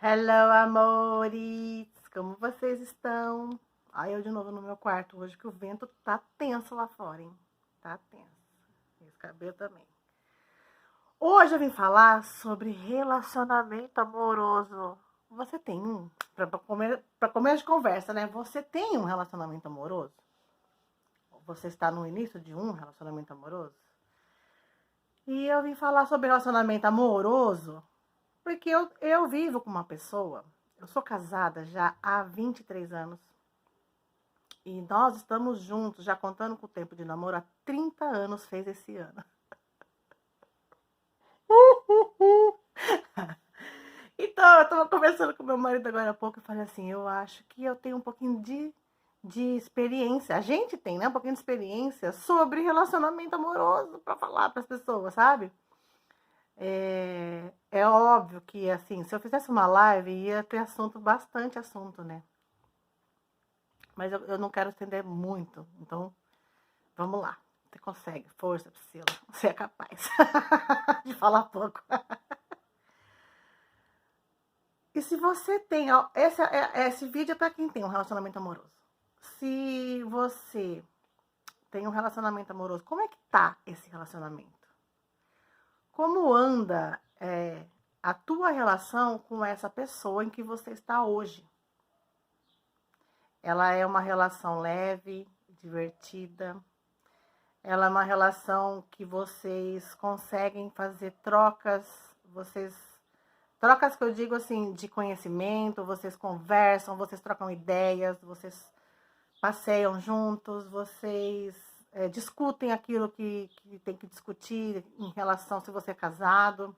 Hello, amores! Como vocês estão? Eu de novo no meu quarto hoje que o vento tá tenso lá fora, hein? Tá tenso. Esse cabelo também. Hoje eu vim falar sobre relacionamento amoroso. Você tem um? Pra começo de conversa, né? Você tem um relacionamento amoroso? Você está no início de um relacionamento amoroso? E eu vim falar sobre relacionamento amoroso porque eu vivo com uma pessoa. Eu sou casada já há 23 anos. E nós estamos juntos, já contando com o tempo de namoro, há 30 anos fez esse ano. Então, eu estava conversando com meu marido agora há pouco e falei assim, eu acho que eu tenho um pouquinho de experiência. A gente tem, né? Um pouquinho de experiência sobre relacionamento amoroso para falar para as pessoas, sabe? É óbvio que, assim, se eu fizesse uma live, ia ter assunto, bastante assunto, né? Mas eu não quero estender muito. Então, vamos lá. Você consegue. Força, Priscila. Você é capaz de falar pouco. E se você tem... Esse vídeo é para quem tem um relacionamento amoroso. Se você tem um relacionamento amoroso, como é que tá esse relacionamento? Como anda a tua relação com essa pessoa em que você está hoje? Ela é uma relação leve, divertida? Ela é uma relação que vocês conseguem fazer trocas que eu digo assim, de conhecimento, vocês conversam, vocês trocam ideias, vocês passeiam juntos, vocês discutem aquilo que tem que discutir em relação se você é casado,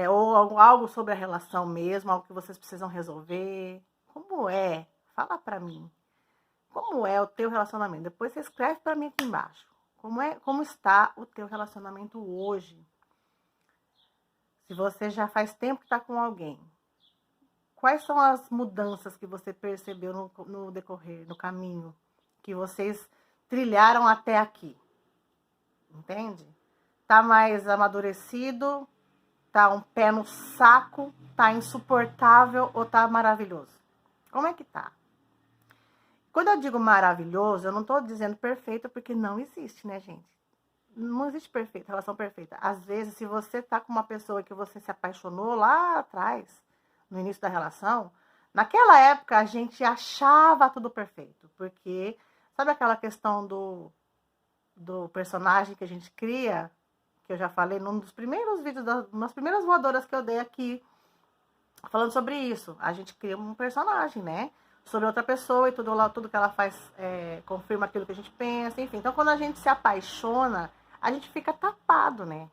ou algo sobre a relação mesmo, algo que vocês precisam resolver. Como é? Fala pra mim. Como é o teu relacionamento? Depois você escreve para mim aqui embaixo. Como está o teu relacionamento hoje? Se você já faz tempo que está com alguém, quais são as mudanças que você percebeu no decorrer, no caminho, que vocês trilharam até aqui? Entende? Tá mais amadurecido? Tá um pé no saco? Tá insuportável ou tá maravilhoso? Como é que tá? Quando eu digo maravilhoso, eu não estou dizendo perfeito, porque não existe, né, gente? Não existe perfeito, relação perfeita. Às vezes, se você tá com uma pessoa que você se apaixonou lá atrás, no início da relação, naquela época a gente achava tudo perfeito. Porque, sabe aquela questão do personagem que a gente cria, que eu já falei num dos primeiros vídeos, nas primeiras voadoras que eu dei aqui, falando sobre isso. A gente cria um personagem, né? Sobre outra pessoa e tudo que ela faz confirma aquilo que a gente pensa, enfim. Então, quando a gente se apaixona, a gente fica tapado, né?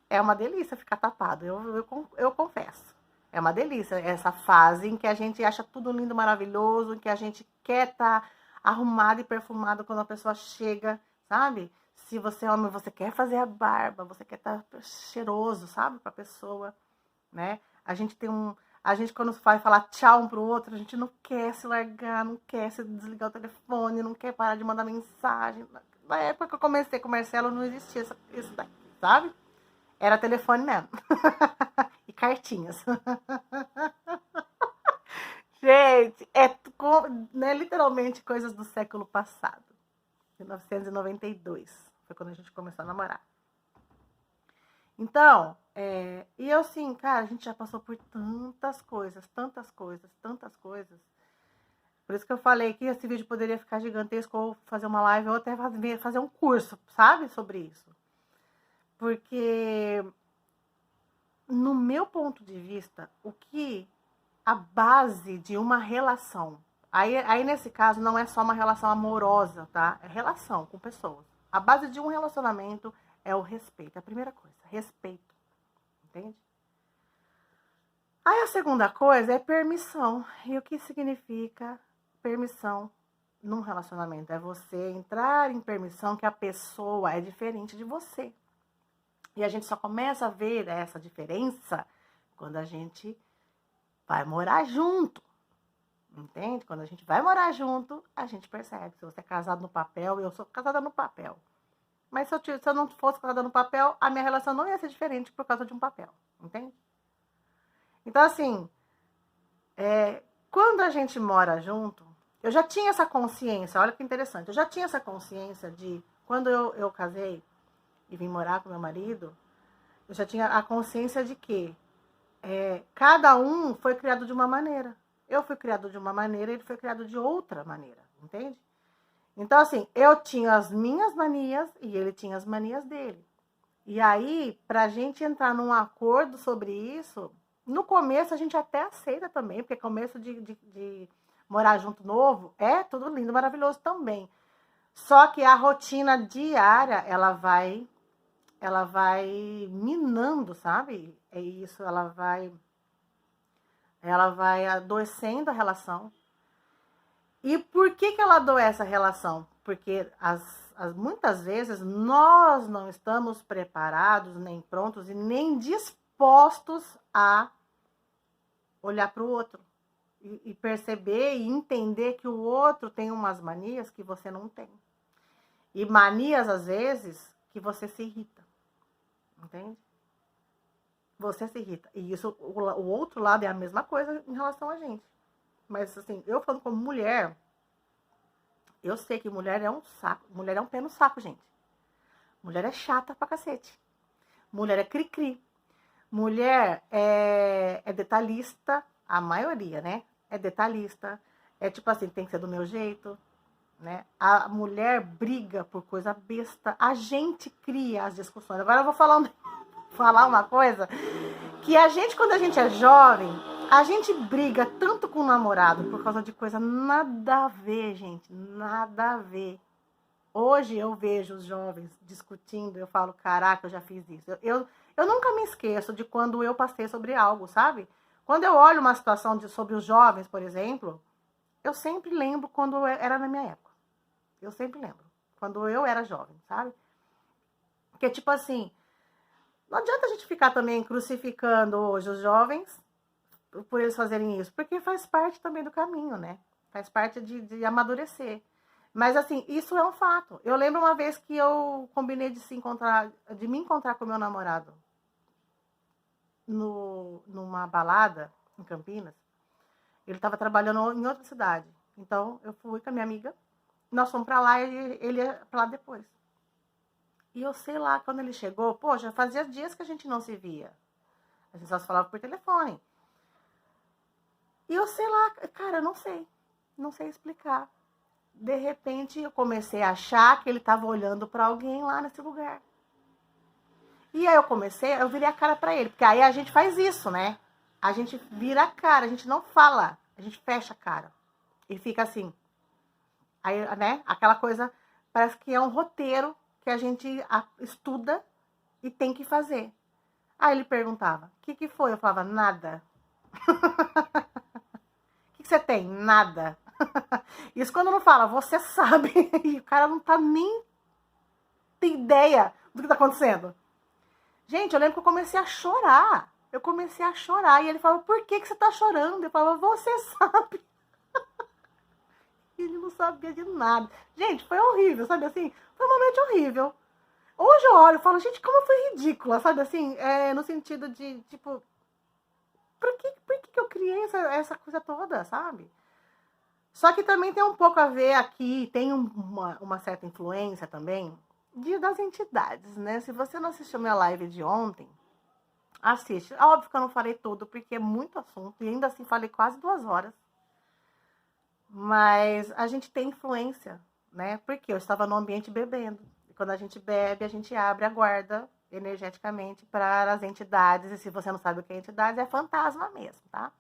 É uma delícia ficar tapado, eu confesso. É uma delícia essa fase em que a gente acha tudo lindo, maravilhoso, em que a gente quer estar arrumado e perfumado quando a pessoa chega, sabe? Se você é homem, você quer fazer a barba, você quer estar cheiroso, sabe? Pra pessoa, né? A gente tem um. A gente, quando vai falar tchau um pro outro, a gente não quer se largar, não quer se desligar o telefone, não quer parar de mandar mensagem. Na época que eu comecei com o Marcelo, não existia isso daqui, sabe? Era telefone mesmo. E cartinhas. Gente, né, literalmente coisas do século passado. 1992. Foi quando a gente começou a namorar. Então, e eu assim, cara, a gente já passou por tantas coisas, tantas coisas, tantas coisas. Por isso que eu falei que esse vídeo poderia ficar gigantesco, ou fazer uma live, ou até fazer um curso, sabe, sobre isso. Porque, no meu ponto de vista, o que a base de uma relação, aí nesse caso não é só uma relação amorosa, tá? É relação com pessoas. A base de um relacionamento é o respeito, é a primeira coisa, respeito, entende? Aí a segunda coisa é permissão. E o que significa permissão num relacionamento? É você entrar em permissão que a pessoa é diferente de você. E a gente só começa a ver essa diferença quando a gente vai morar junto. Entende? Quando a gente vai morar junto, a gente percebe. Se você é casado no papel, eu sou casada no papel. Mas se eu não fosse casada no papel, a minha relação não ia ser diferente por causa de um papel. Entende? Então, assim, quando a gente mora junto, eu já tinha essa consciência, olha que interessante, eu já tinha essa consciência de, quando eu casei e vim morar com meu marido, eu já tinha a consciência de que cada um foi criado de uma maneira. Eu fui criado de uma maneira, ele foi criado de outra maneira, entende? Então, assim, eu tinha as minhas manias e ele tinha as manias dele. E aí, pra gente entrar num acordo sobre isso, no começo a gente até aceita também, porque começo de morar junto novo é tudo lindo, maravilhoso também. Só que a rotina diária, ela vai minando, sabe? É isso, ela vai adoecendo a relação. E por que ela adoece a relação? Porque muitas vezes nós não estamos preparados, nem prontos e nem dispostos a olhar para o outro. E perceber e entender que o outro tem umas manias que você não tem. E manias, às vezes, que você se irrita. Entende? Você se irrita. E isso, o outro lado é a mesma coisa em relação a gente. Mas, assim, eu falando como mulher, eu sei que mulher é um saco. Mulher é um pé no saco, gente. Mulher é chata pra cacete. Mulher é cri-cri. Mulher é detalhista, a maioria, né? É detalhista. É tipo assim, tem que ser do meu jeito, né? A mulher briga por coisa besta. A gente cria as discussões. Agora eu vou falar uma coisa que a gente, quando a gente é jovem, a gente briga tanto com o namorado por causa de coisa nada a ver, gente. Nada a ver. Hoje eu vejo os jovens discutindo, eu falo, caraca, eu já fiz isso. Eu nunca me esqueço de quando eu passei sobre algo, sabe? Quando eu olho uma situação sobre os jovens, por exemplo, eu sempre lembro quando era na minha época. Eu sempre lembro. Quando eu era jovem, sabe? Porque, tipo assim, não adianta a gente ficar também crucificando hoje os jovens por eles fazerem isso, porque faz parte também do caminho, né? Faz parte de amadurecer. Mas, assim, isso é um fato. Eu lembro uma vez que eu combinei de me encontrar com meu namorado numa balada em Campinas. Ele estava trabalhando em outra cidade. Então, eu fui com a minha amiga. Nós fomos para lá e ele ia para lá depois. E eu sei lá, quando ele chegou, pô, já fazia dias que a gente não se via. A gente só se falava por telefone. E eu sei lá, cara, eu não sei. Não sei explicar. De repente, eu comecei a achar que ele estava olhando para alguém lá nesse lugar. E aí eu virei a cara para ele. Porque aí a gente faz isso, né? A gente vira a cara, a gente não fala. A gente fecha a cara. E fica assim. Aí, né? Aquela coisa, parece que é um roteiro que a gente estuda e tem que fazer. Aí ele perguntava, o que foi? Eu falava, nada. O que você tem? Nada. Isso quando não fala, você sabe. E o cara não tá nem tem ideia do que tá acontecendo. Gente, eu lembro que eu comecei a chorar. Eu comecei a chorar. E ele falava, por que você tá chorando? Eu falava, você sabe. Ele não sabia de nada. Gente, foi horrível, sabe assim? Foi uma noite horrível. Hoje eu olho e falo, gente, como foi ridícula, sabe assim? No sentido de, tipo, por que eu criei essa coisa toda, sabe? Só que também tem um pouco a ver aqui, tem uma certa influência também das entidades, né? Se você não assistiu minha live de ontem, assiste. Óbvio que eu não falei tudo, porque é muito assunto, e ainda assim falei quase 2 horas. Mas a gente tem influência, né? Porque eu estava no ambiente bebendo. E quando a gente bebe, a gente abre a guarda energeticamente para as entidades. E se você não sabe o que é entidades, é fantasma mesmo, tá?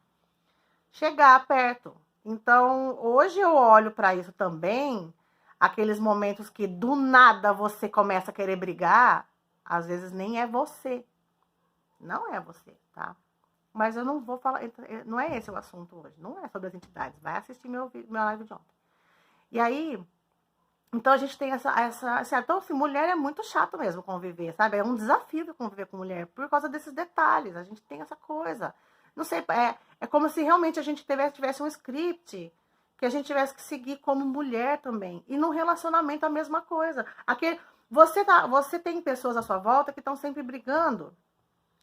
Chegar perto. Então, hoje eu olho para isso também, aqueles momentos que do nada você começa a querer brigar, às vezes nem é você. Não é você, tá? Mas eu não vou falar, não é esse o assunto hoje, não é sobre as entidades. Vai assistir meu live de ontem. E aí, então a gente tem então, assim, mulher é muito chato mesmo conviver, sabe? É um desafio conviver com mulher, por causa desses detalhes. A gente tem essa coisa. Não sei, é como se realmente a gente tivesse um script que a gente tivesse que seguir como mulher também. E no relacionamento a mesma coisa. Você tem pessoas à sua volta que estão sempre brigando.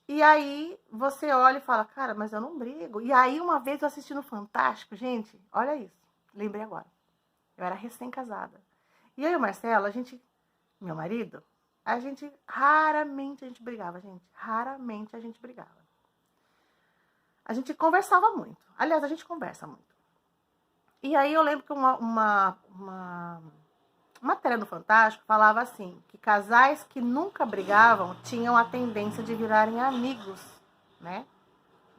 E aí você olha e fala, cara, mas eu não brigo. E aí uma vez eu assisti no Fantástico, gente, olha isso, lembrei agora. Eu era recém-casada. E eu e o Marcelo, meu marido, raramente a gente brigava, gente. Raramente a gente brigava. A gente conversava muito. Aliás, a gente conversa muito. E aí eu lembro que uma matéria no Fantástico falava assim, que casais que nunca brigavam tinham a tendência de virarem amigos, né?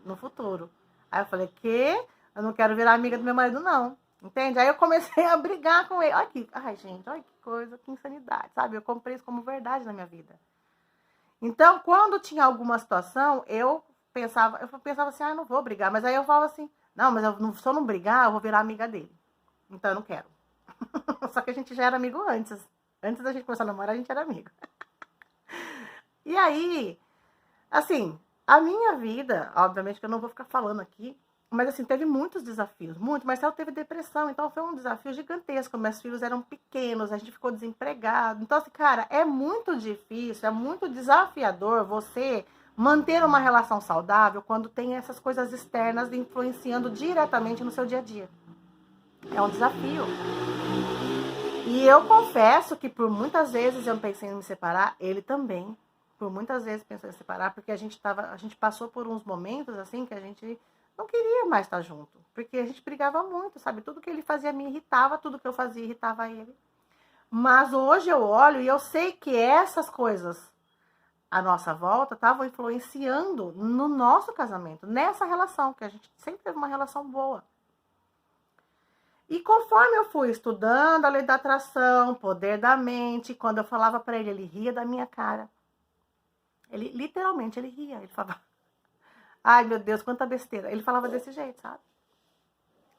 No futuro. Aí eu falei, que? Eu não quero virar amiga do meu marido, não. Entende? Aí eu comecei a brigar com ele. Olha que, ai, gente, olha que coisa, que insanidade, sabe? Eu comprei isso como verdade na minha vida. Então, quando tinha alguma situação, eu pensava assim, ah, eu não vou brigar. Mas aí eu falava assim, não, mas se eu não brigar, eu vou virar amiga dele. Então eu não quero. Só que a gente já era amigo antes. Antes da gente começar a namorar, a gente era amigo. E aí, assim, a minha vida, obviamente que eu não vou ficar falando aqui, mas assim, teve muitos desafios, muito. Marcelo teve depressão, então foi um desafio gigantesco. Meus filhos eram pequenos, a gente ficou desempregado. Então, assim, cara, é muito difícil, é muito desafiador você manter uma relação saudável quando tem essas coisas externas influenciando diretamente no seu dia a dia. É um desafio. E eu confesso que por muitas vezes eu pensei em me separar, ele também. Por muitas vezes pensou em separar, porque a gente passou por uns momentos assim que a gente não queria mais estar junto. Porque a gente brigava muito, sabe? Tudo que ele fazia me irritava, tudo que eu fazia irritava ele. Mas hoje eu olho e eu sei que essas coisas à nossa volta estavam influenciando no nosso casamento, nessa relação, que a gente sempre teve uma relação boa. E conforme eu fui estudando a lei da atração, poder da mente, quando eu falava para ele, ele ria da minha cara. Ele, literalmente, ele ria. Ele falava, ai meu Deus, quanta besteira. Ele falava desse jeito, sabe?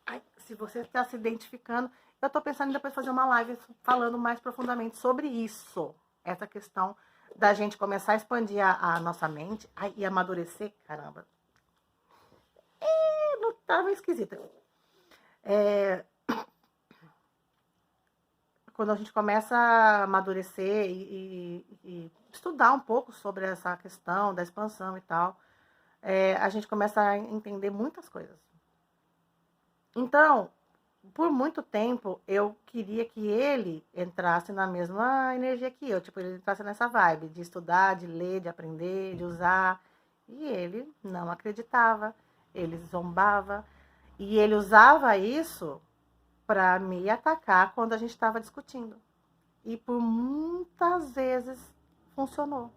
Ai, se você está se identificando, eu estou pensando em depois fazer uma live falando mais profundamente sobre isso. Essa questão da gente começar a expandir a nossa mente e amadurecer, caramba. Não estava esquisita. Quando a gente começa a amadurecer e estudar um pouco sobre essa questão da expansão e tal, a gente começa a entender muitas coisas. Então, por muito tempo, eu queria que ele entrasse na mesma energia que eu. Tipo, ele entrasse nessa vibe de estudar, de ler, de aprender, de usar. E ele não acreditava, ele zombava. E ele usava isso para me atacar quando a gente estava discutindo. E por muitas vezes funcionou.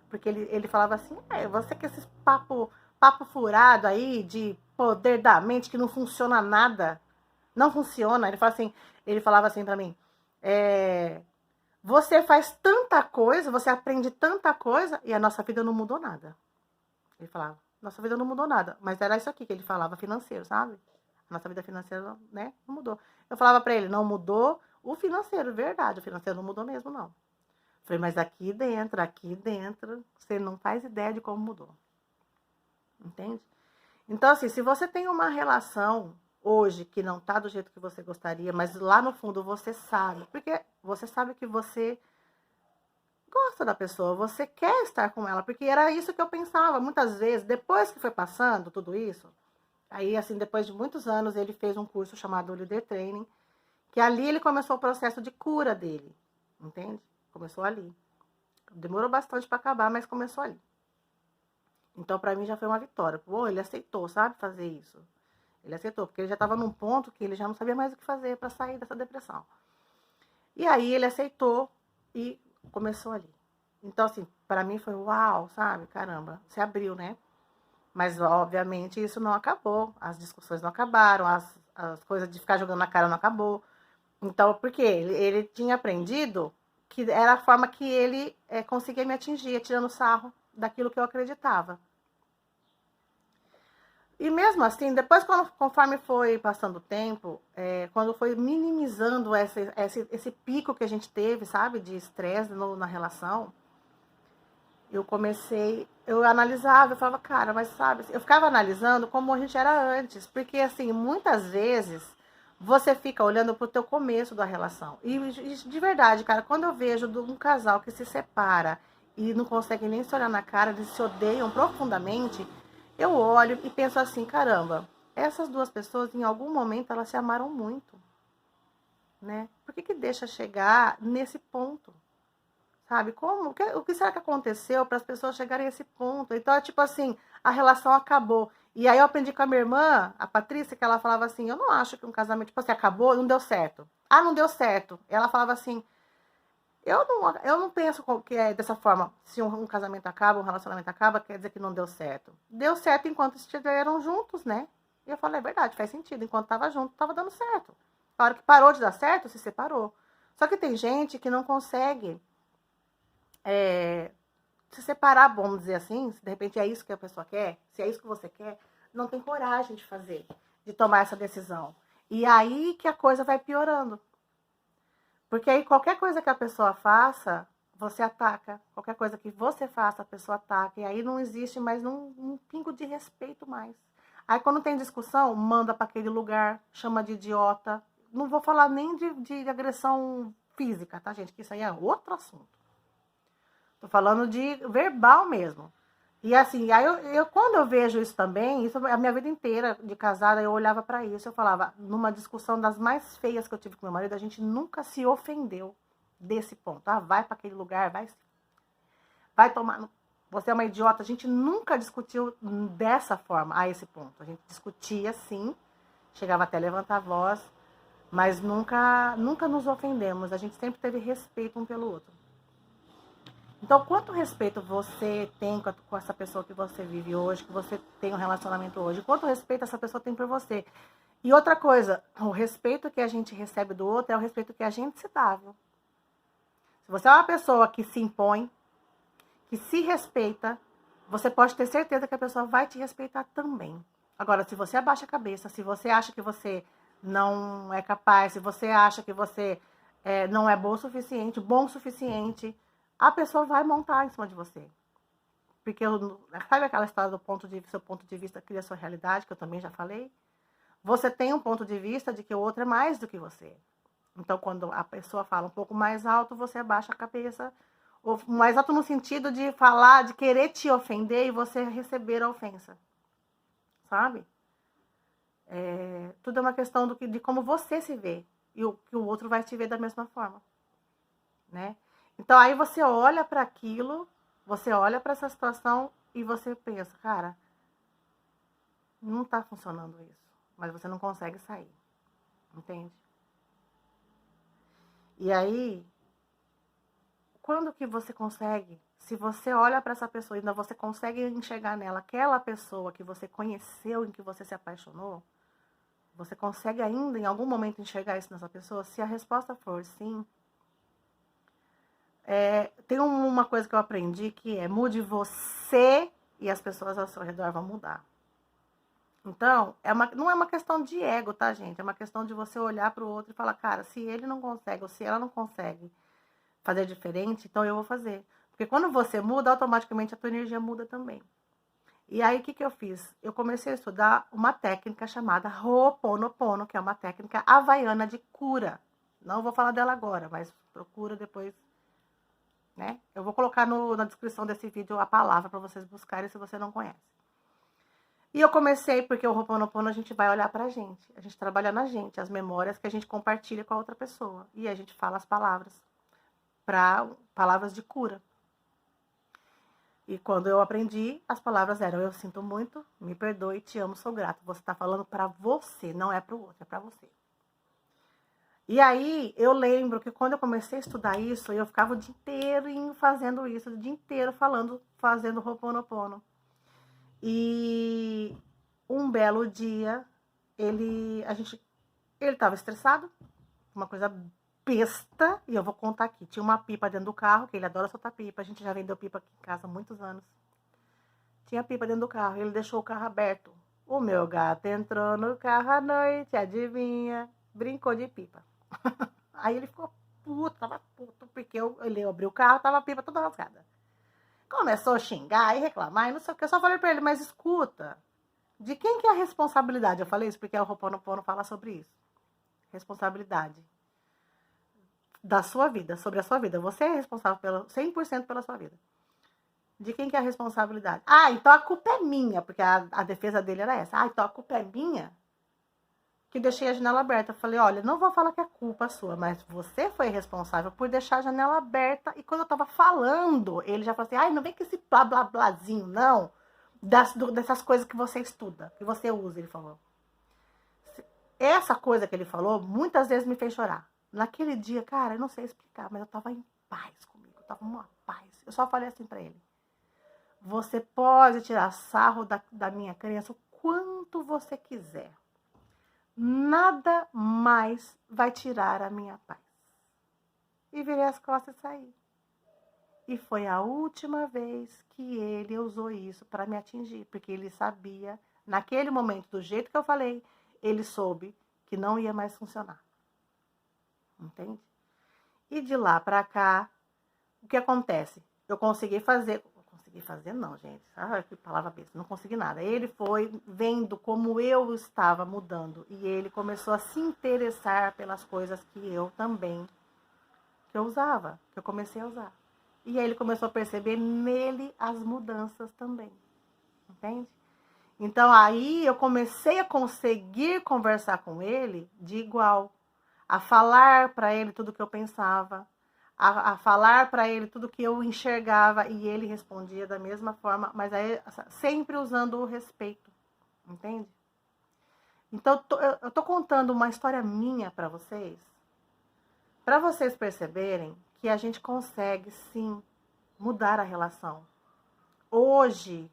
Porque ele falava assim, você com esses papo furado aí de poder da mente que não funciona nada. Não funciona. Ele falava assim pra mim, você faz tanta coisa, você aprende tanta coisa e a nossa vida não mudou nada. Ele falava, nossa vida não mudou nada. Mas era isso aqui que ele falava, financeiro, sabe? A nossa vida financeira, né, não mudou. Eu falava pra ele, não mudou o financeiro, verdade. O financeiro não mudou mesmo, não. Falei, mas aqui dentro, você não faz ideia de como mudou. Entende? Então, assim, se você tem uma relação hoje que não tá do jeito que você gostaria, mas lá no fundo você sabe, porque você sabe que você gosta da pessoa, você quer estar com ela, porque era isso que eu pensava muitas vezes, depois que foi passando tudo isso, aí, assim, depois de muitos anos, ele fez um curso chamado Leader Training, que ali ele começou o processo de cura dele, entende? Começou ali. Demorou bastante para acabar, mas começou ali. Então, para mim, já foi uma vitória. Pô, ele aceitou, sabe, fazer isso. Ele aceitou, porque ele já estava num ponto que ele já não sabia mais o que fazer para sair dessa depressão. E aí, ele aceitou e começou ali. Então, assim, para mim foi uau, sabe? Caramba, se abriu, né? Mas, obviamente, isso não acabou. As discussões não acabaram, as coisas de ficar jogando na cara não acabou. Então, por quê? Ele tinha aprendido que era a forma que ele conseguia me atingir, tirando sarro daquilo que eu acreditava. E mesmo assim, depois, conforme foi passando o tempo, quando foi minimizando esse pico que a gente teve, sabe, de estresse na relação, eu analisava, eu falava, cara, mas sabe, eu ficava analisando como a gente era antes, porque assim, muitas vezes você fica olhando pro teu começo da relação. E de verdade, cara, quando eu vejo um casal que se separa e não conseguem nem se olhar na cara, eles se odeiam profundamente, eu olho e penso assim, caramba, essas duas pessoas, em algum momento, elas se amaram muito, né? Por que deixa chegar nesse ponto? Sabe? O que será que aconteceu para as pessoas chegarem a esse ponto? Então, é tipo assim, a relação acabou. E aí eu aprendi com a minha irmã, a Patrícia, que ela falava assim, eu não acho que um casamento, tipo assim, acabou e não deu certo. Ah, não deu certo. Ela falava assim, eu não penso que é dessa forma. Se um casamento acaba, um relacionamento acaba, quer dizer que não deu certo. Deu certo enquanto estiveram juntos, né? E eu falei, é verdade, faz sentido. Enquanto tava junto, tava dando certo. A hora que parou de dar certo, se separou. Só que tem gente que não consegue se separar, vamos dizer assim, se de repente é isso que a pessoa quer, se é isso que você quer, não tem coragem de fazer, de tomar essa decisão. E aí que a coisa vai piorando. Porque aí qualquer coisa que a pessoa faça, você ataca. Qualquer coisa que você faça, a pessoa ataca. E aí não existe mais um pingo de respeito mais. Aí quando tem discussão, manda para aquele lugar, chama de idiota. Não vou falar nem de agressão física, tá, gente? Que isso aí é outro assunto. Tô falando de verbal mesmo. E assim, aí quando eu vejo isso também, isso a minha vida inteira de casada, eu olhava para isso, eu falava, numa discussão das mais feias que eu tive com meu marido, a gente nunca se ofendeu desse ponto. Ah, vai para aquele lugar, vai tomar, você é uma idiota. A gente nunca discutiu dessa forma, a esse ponto. A gente discutia sim, chegava até a levantar a voz, mas nunca nos ofendemos. A gente sempre teve respeito um pelo outro. Então, quanto respeito você tem com essa pessoa que você vive hoje, que você tem um relacionamento hoje? Quanto respeito essa pessoa tem por você? E outra coisa, o respeito que a gente recebe do outro é o respeito que a gente se dá, viu? Se você é uma pessoa que se impõe, que se respeita, você pode ter certeza que a pessoa vai te respeitar também. Agora, se você abaixa a cabeça, se você acha que você não é capaz, se você acha que você não é bom o suficiente, a pessoa vai montar em cima de você. Porque, sabe aquela história do seu ponto de vista cria sua realidade, que eu também já falei? Você tem um ponto de vista de que o outro é mais do que você. Então, quando a pessoa fala um pouco mais alto, você abaixa a cabeça. Ou mais alto no sentido de falar, de querer te ofender e você receber a ofensa. Sabe? Tudo é uma questão de como você se vê. E que o outro vai te ver da mesma forma. Né? Então, aí você olha para aquilo, você olha para essa situação e você pensa, cara, não tá funcionando isso. Mas você não consegue sair. Entende? E aí, quando que você consegue? Se você olha para essa pessoa e ainda você consegue enxergar nela aquela pessoa que você conheceu, em que você se apaixonou, você consegue ainda em algum momento enxergar isso nessa pessoa? Se a resposta for sim, tem uma coisa que eu aprendi que é mude você e as pessoas ao seu redor vão mudar. Então, não é uma questão de ego, tá, gente? É uma questão de você olhar para o outro e falar, cara, se ele não consegue ou se ela não consegue fazer diferente, então eu vou fazer. Porque quando você muda, automaticamente a tua energia muda também. E aí, o que eu fiz? Eu comecei a estudar uma técnica chamada Ho'oponopono, que é uma técnica havaiana de cura. Não vou falar dela agora, mas procura depois, né? Eu vou colocar na descrição desse vídeo a palavra para vocês buscarem se você não conhece. E eu comecei porque o Ho'oponopono a gente vai olhar pra gente. A gente trabalha na gente, as memórias que a gente compartilha com a outra pessoa. E a gente fala as palavras, palavras de cura. E quando eu aprendi, as palavras eram: eu sinto muito, me perdoe, te amo, sou grato. Você está falando para você, não é para o outro, é para você. E aí, eu lembro que quando eu comecei a estudar isso, eu ficava o dia inteiro fazendo isso, o dia inteiro fazendo Ho'oponopono. E um belo dia, ele estava estressado, uma coisa besta, e eu vou contar aqui. Tinha uma pipa dentro do carro, que ele adora soltar pipa, a gente já vendeu pipa aqui em casa há muitos anos. Tinha pipa dentro do carro, ele deixou o carro aberto. O meu gato entrou no carro à noite, adivinha? Brincou de pipa. Aí ele ficou puto, tava puto, porque ele abriu o carro, tava a pipa toda rasgada. Começou a xingar e reclamar e não sei o que. Eu só falei pra ele, mas escuta, de quem que é a responsabilidade? Eu falei isso porque o Ho'oponopono fala sobre isso. Responsabilidade da sua vida, sobre a sua vida. Você é responsável 100% pela sua vida. De quem que é a responsabilidade? Ah, então a culpa é minha, porque a defesa dele era essa. Ah, então a culpa é minha que deixei a janela aberta. Eu falei, olha, não vou falar que é culpa sua, mas você foi responsável por deixar a janela aberta. E quando eu tava falando, ele já falou assim, ai, não vem com esse blá blá blázinho, não. Dessas coisas que você estuda, que você usa, ele falou. Essa coisa que ele falou, muitas vezes me fez chorar. Naquele dia, cara, eu não sei explicar, mas eu tava em paz comigo. Eu tava uma paz. Eu só falei assim pra ele. Você pode tirar sarro da minha crença o quanto você quiser. Nada mais vai tirar a minha paz. E virei as costas e saí. E foi a última vez que ele usou isso para me atingir. Porque ele sabia, naquele momento, do jeito que eu falei, ele soube que não ia mais funcionar. Entende? E de lá para cá, o que acontece? Eu consegui fazer não, gente. Ah, que palavra besta. Não consegui nada. Ele foi vendo como eu estava mudando. E ele começou a se interessar pelas coisas que eu também, que eu usava, que eu comecei a usar. E aí ele começou a perceber nele as mudanças também. Entende? Então aí eu comecei a conseguir conversar com ele de igual. A falar para ele tudo que eu pensava. A falar para ele tudo que eu enxergava e ele respondia da mesma forma, mas aí sempre usando o respeito, entende? Então eu tô contando uma história minha para vocês perceberem que a gente consegue sim mudar a relação. Hoje,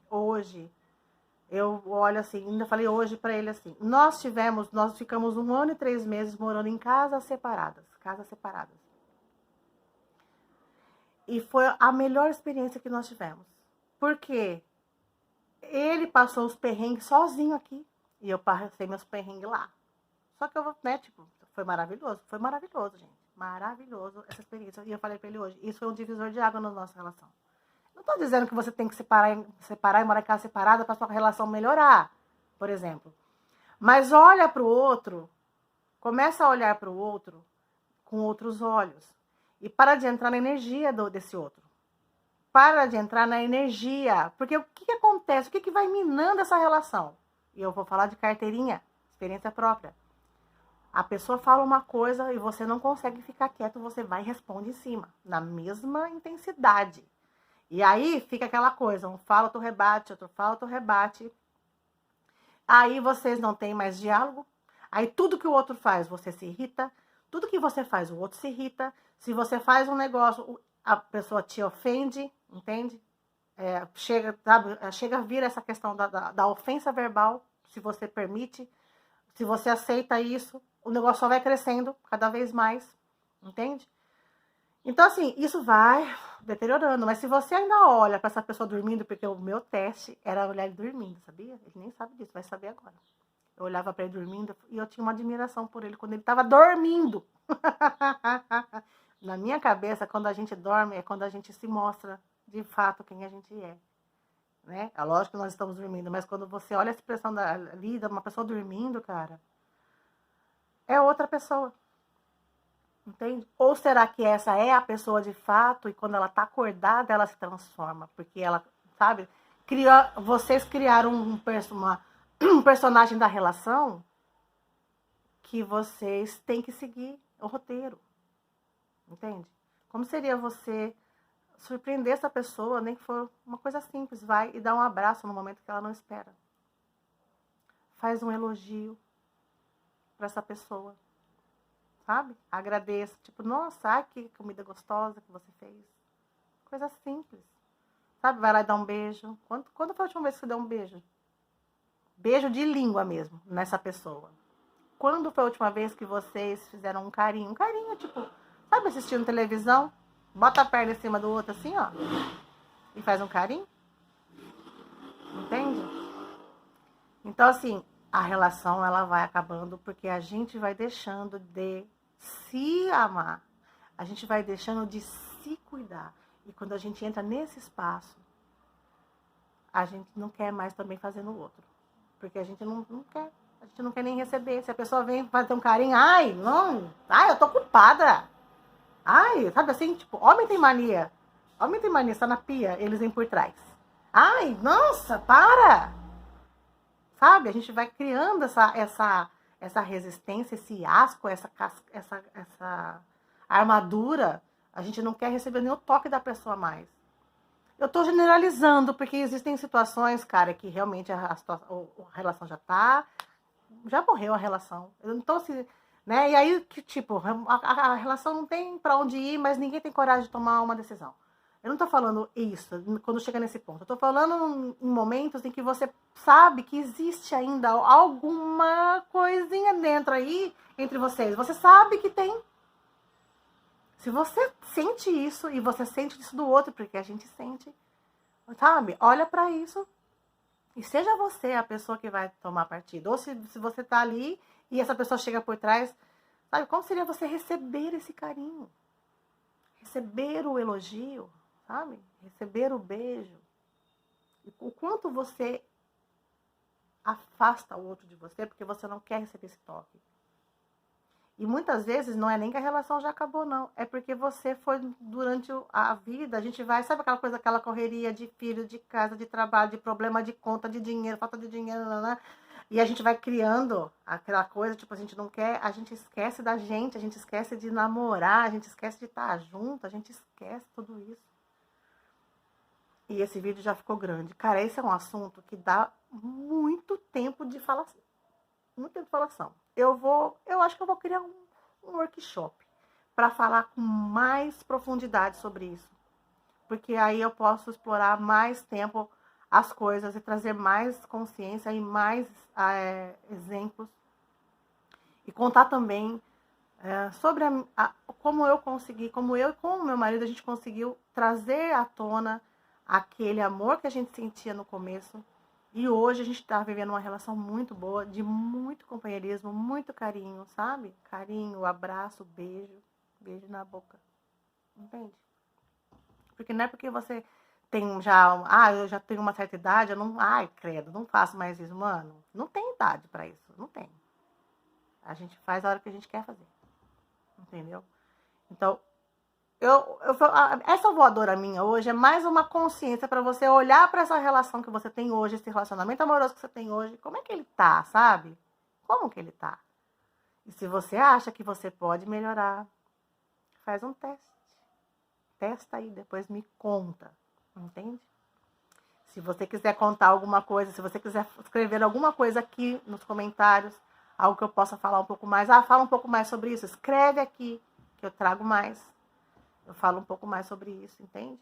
eu olho assim, ainda falei hoje para ele assim, nós ficamos 1 ano e 3 meses morando em casas separadas. E foi a melhor experiência que nós tivemos. Porque ele passou os perrengues sozinho aqui. E eu passei meus perrengues lá. Só que eu, né, tipo, foi maravilhoso, gente. Maravilhoso essa experiência. E eu falei pra ele hoje, isso foi um divisor de água na nossa relação. Não tô dizendo que você tem que separar e morar em casa separada pra sua relação melhorar, por exemplo. Mas olha pro outro, começa a olhar pro outro com outros olhos. E para de entrar na energia desse outro. Para de entrar na energia. Porque o que acontece? O que vai minando essa relação? E eu vou falar de carteirinha, experiência própria. A pessoa fala uma coisa e você não consegue ficar quieto, você vai e responde em cima, na mesma intensidade. E aí fica aquela coisa, um fala, outro rebate, outro fala, outro rebate. Aí vocês não têm mais diálogo. Aí tudo que o outro faz, você se irrita. Tudo que você faz, o outro se irrita. Se você faz um negócio, a pessoa te ofende, entende? Chega a vir essa questão da ofensa verbal, se você permite. Se você aceita isso, o negócio só vai crescendo cada vez mais, entende? Então, assim, isso vai deteriorando. Mas se você ainda olha para essa pessoa dormindo, porque o meu teste era olhar ele dormindo, sabia? Ele nem sabe disso, vai saber agora. Eu olhava para ele dormindo e eu tinha uma admiração por ele quando ele estava dormindo. Na minha cabeça, quando a gente dorme, é quando a gente se mostra de fato quem a gente é. Né? É lógico que nós estamos dormindo, mas quando você olha a expressão ali de uma pessoa dormindo, cara, é outra pessoa. Entende? Ou será que essa é a pessoa de fato e quando ela tá acordada ela se transforma? Porque ela, sabe, vocês criaram um personagem da relação que vocês têm que seguir o roteiro. Entende? Como seria você surpreender essa pessoa, nem que for uma coisa simples, vai e dá um abraço no momento que ela não espera. Faz um elogio para essa pessoa. Sabe? Agradeça. Tipo, nossa, que comida gostosa que você fez. Coisa simples. Sabe? Vai lá e dá um beijo. Quando foi a última vez que você deu um beijo? Beijo de língua mesmo, nessa pessoa. Quando foi a última vez que vocês fizeram um carinho? Um carinho, tipo, sabe, assistindo televisão? Bota a perna em cima do outro assim, ó. E faz um carinho. Entende? Então, assim, a relação ela vai acabando porque a gente vai deixando de se amar. A gente vai deixando de se cuidar. E quando a gente entra nesse espaço, a gente não quer mais também fazer no outro. Porque a gente não quer. A gente não quer nem receber. Se a pessoa vem fazer um carinho, ai, não, ai, eu tô ocupada. Ai, sabe assim, tipo, homem tem mania Aumenta em mania, está na pia, eles vêm por trás. Ai, nossa, para! Sabe? A gente vai criando essa resistência, esse asco, essa armadura. A gente não quer receber nem o toque da pessoa mais. Eu tô generalizando, porque existem situações, cara, que realmente a relação já morreu a relação. Então, assim, né? E aí, que tipo, a relação não tem pra onde ir, mas ninguém tem coragem de tomar uma decisão. Eu não tô falando isso quando chega nesse ponto. Eu tô falando em momentos em que você sabe que existe ainda alguma coisinha dentro aí entre vocês. Você sabe que tem. Se você sente isso e você sente isso do outro, porque a gente sente, sabe? Olha pra isso e seja você a pessoa que vai tomar partido. Ou se você tá ali e essa pessoa chega por trás, sabe? Como seria você receber esse carinho? Receber o elogio, sabe? Receber o beijo. O quanto você afasta o outro de você porque você não quer receber esse toque. E muitas vezes não é nem que a relação já acabou, não. É porque você foi durante a vida, a gente vai, sabe aquela coisa, aquela correria de filho, de casa, de trabalho, de problema de conta, de dinheiro, falta de dinheiro, né? E a gente vai criando aquela coisa, tipo, a gente não quer, a gente esquece da gente, a gente esquece de namorar, a gente esquece de estar junto, a gente esquece tudo isso. E esse vídeo já ficou grande. Cara, esse é um assunto que dá muito tempo de falação. Muito tempo de falação. Eu acho que eu vou criar um workshop para falar com mais profundidade sobre isso. Porque aí eu posso explorar mais tempo as coisas e trazer mais consciência e mais exemplos. E contar também sobre como eu consegui, como eu e com o meu marido a gente conseguiu trazer à tona aquele amor que a gente sentia no começo. E hoje a gente está vivendo uma relação muito boa, de muito companheirismo, muito carinho, sabe? Carinho, abraço, beijo, beijo na boca. Entende? Porque não é porque você tem eu já tenho uma certa idade, eu não, ai, credo, não faço mais isso, mano. Não tem idade para isso, não tem. A gente faz a hora que a gente quer fazer. Entendeu? Então, essa voadora minha hoje é mais uma consciência para você olhar para essa relação que você tem hoje, esse relacionamento amoroso que você tem hoje, como é que ele tá, sabe? Como que ele tá? E se você acha que você pode melhorar, faz um teste. Testa aí, depois me conta, entende? Se você quiser contar alguma coisa, se você quiser escrever alguma coisa aqui nos comentários, algo que eu possa falar um pouco mais, fala um pouco mais sobre isso, escreve aqui, que eu trago mais. Eu falo um pouco mais sobre isso, entende?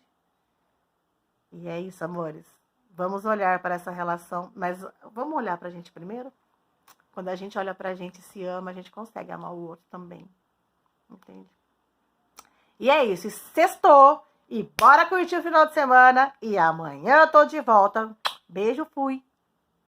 E é isso, amores. Vamos olhar para essa relação, mas vamos olhar para a gente primeiro? Quando a gente olha pra gente e se ama, a gente consegue amar o outro também. Entende? E é isso. Sextou. E bora curtir o final de semana. E amanhã eu tô de volta. Beijo, fui.